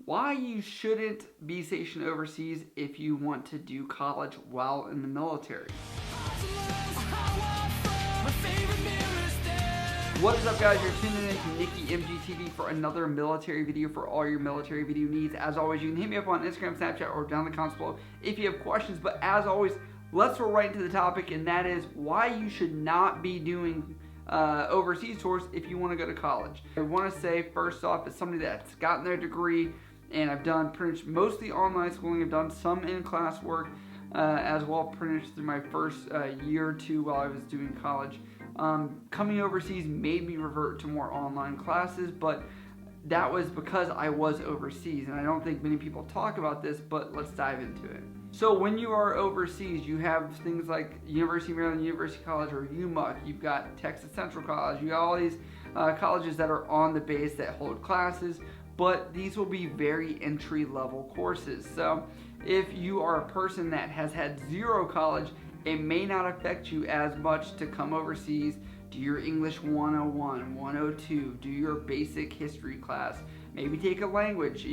why you shouldn't be stationed overseas if you want to do college while in the military. What is up, guys? You're tuning in to Nikki MGTV for another military video for all your military video needs. As always, you can hit me up on Instagram, Snapchat, or down in the comments below if you have questions. But as always, let's roll right into the topic, and that is why you should not be doing overseas tours if you want to go to college. I want to say, first off, as somebody that's gotten their degree, and I've done pretty much mostly online schooling. I've done some in-class work as well, pretty much through my first year or two while I was doing college. Coming overseas made me revert to more online classes, but that was because I was overseas, and I don't think many people talk about this, but let's dive into it. So when you are overseas, you have things like University of Maryland, University College, or UMUC. You've got Texas Central College. You got all these colleges that are on the base that hold classes, but these will be very entry-level courses. So if you are a person that has had zero college, it may not affect you as much to come overseas, do your English 101, 102, do your basic history class, maybe take a language,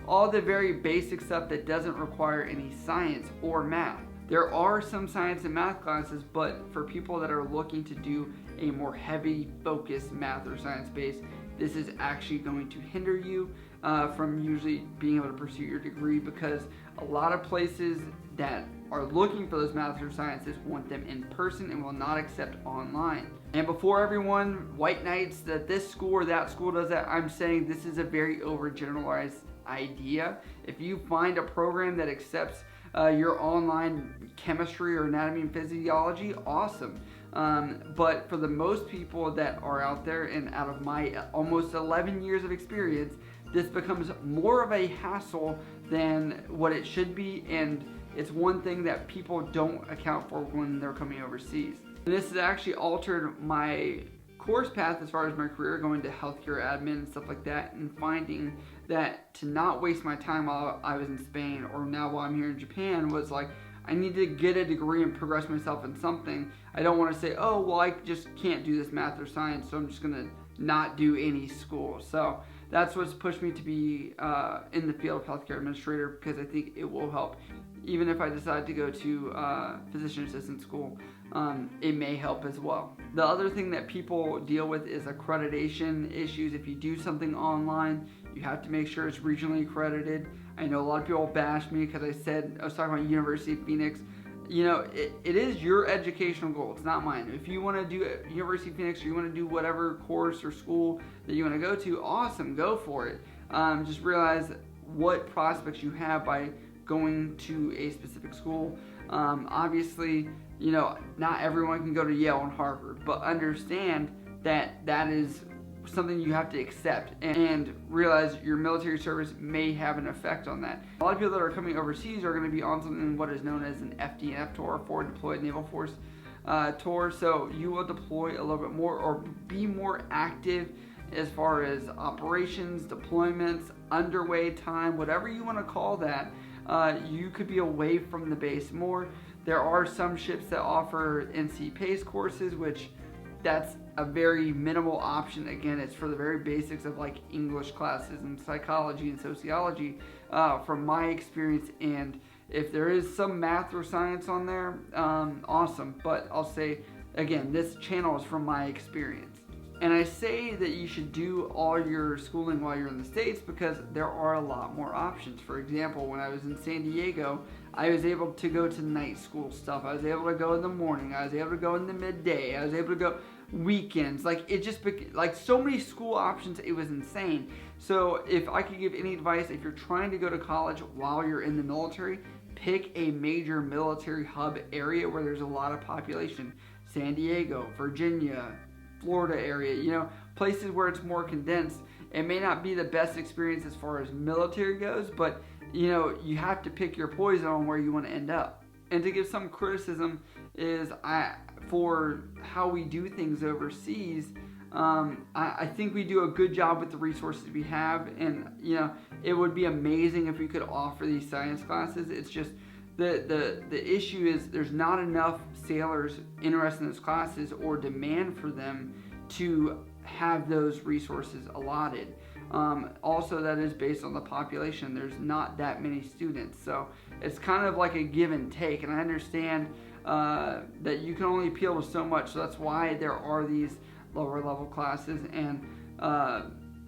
all the very basic stuff that doesn't require any science or math. There are some science and math classes, but for people that are looking to do a more heavy focused math or science base, this is actually going to hinder you from usually being able to pursue your degree, because a lot of places that are looking for those math or sciences want them in person and will not accept online. And before everyone white knights that this school or that school does that, I'm saying this is a very overgeneralized idea. If you find a program that accepts your online chemistry or anatomy and physiology, awesome. But for the most people that are out there, and out of my almost 11 years of experience, this becomes more of a hassle than what it should be, and it's one thing that people don't account for when they're coming overseas. And this has actually altered my course path as far as my career, going to healthcare admin and stuff like that, and finding that to not waste my time while I was in Spain or now while I'm here in Japan was like, I need to get a degree and progress myself in something. I don't want to say, oh, well, I just can't do this math or science, so I'm just going to not do any school. So that's what's pushed me to be in the field of healthcare administrator, because I think it will help. Even if I decide to go to physician assistant school, it may help as well. The other thing that people deal with is accreditation issues. If you do something online, you have to make sure it's regionally accredited. I know a lot of people bash me because I was talking about University of Phoenix. It is your educational goal. It's not mine. If you want to do University of Phoenix, or you want to do whatever course or school that you want to go to, awesome, go for it. Just realize what prospects you have by going to a specific school. Obviously, not everyone can go to Yale and Harvard, but understand that that is something you have to accept, and realize your military service may have an effect on that. A lot of people that are coming overseas are going to be on something what is known as an FDNF tour, Forward Deployed Naval Force tour, so you will deploy a little bit more or be more active as far as operations, deployments, underway time, whatever you want to call that. You could be away from the base more. There are some ships that offer NC PACE courses, which that's a very minimal option. Again, it's for the very basics of like English classes and psychology and sociology from my experience. And if there is some math or science on there, awesome. But I'll say, again, this channel is from my experience. And I say that you should do all your schooling while you're in the States because there are a lot more options. For example, when I was in San Diego, I was able to go to night school stuff. I was able to go in the morning. I was able to go in the midday. I was able to go weekends. Like so many school options, it was insane. So if I could give any advice, if you're trying to go to college while you're in the military, pick a major military hub area where there's a lot of population. San Diego, Virginia, Florida area, places where it's more condensed. It may not be the best experience as far as military goes, but you have to pick your poison on where you want to end up. And to give some criticism is for how we do things overseas, I think we do a good job with the resources we have, and it would be amazing if we could offer these science classes. It's just the issue is there's not enough sailors interested in those classes or demand for them to have those resources allotted. Also, that is based on the population. There's not that many students, so it's kind of like a give and take. And I understand that you can only appeal to so much, so that's why there are these lower level classes, and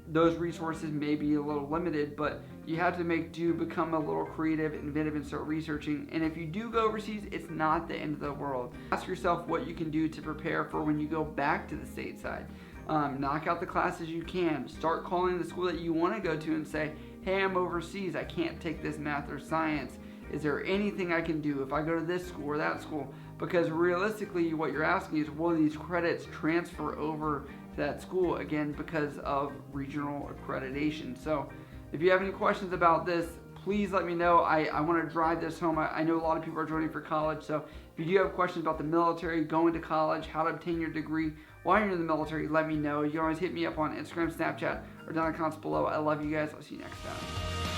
those resources may be a little limited, but you have to make do, become a little creative, inventive, and start researching. And if you do go overseas, it's not the end of the world. Ask yourself what you can do to prepare for when you go back to the stateside. Knock out the classes you can. Start calling the school that you want to go to and say, hey, I'm overseas, I can't take this math or science. Is there anything I can do if I go to this school or that school? Because realistically, what you're asking is, will these credits transfer over to that school, again, because of regional accreditation? So if you have any questions about this, please let me know. I want to drive this home. I know a lot of people are joining for college, so if you do have questions about the military, going to college, how to obtain your degree while you're in the military, let me know. You can always hit me up on Instagram, Snapchat, or down in the comments below. I love you guys. I'll see you next time.